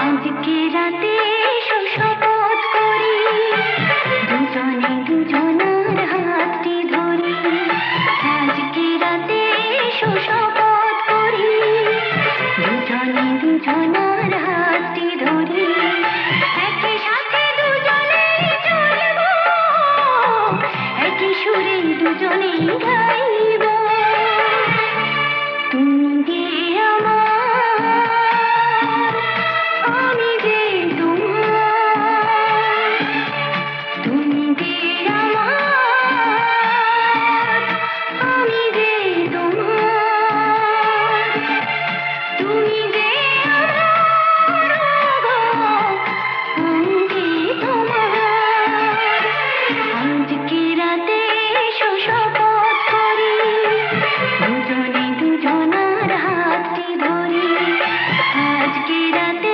আজকে রাতে শপথ করি, দুজনে দুজনার হাতটি ধরি। আজকে রাতে শপথ করি, দুজনে দুজনার হাতটি ধরি। একই সাথে দুজনেই চলবো, একই সুরে দুজনেই গাই।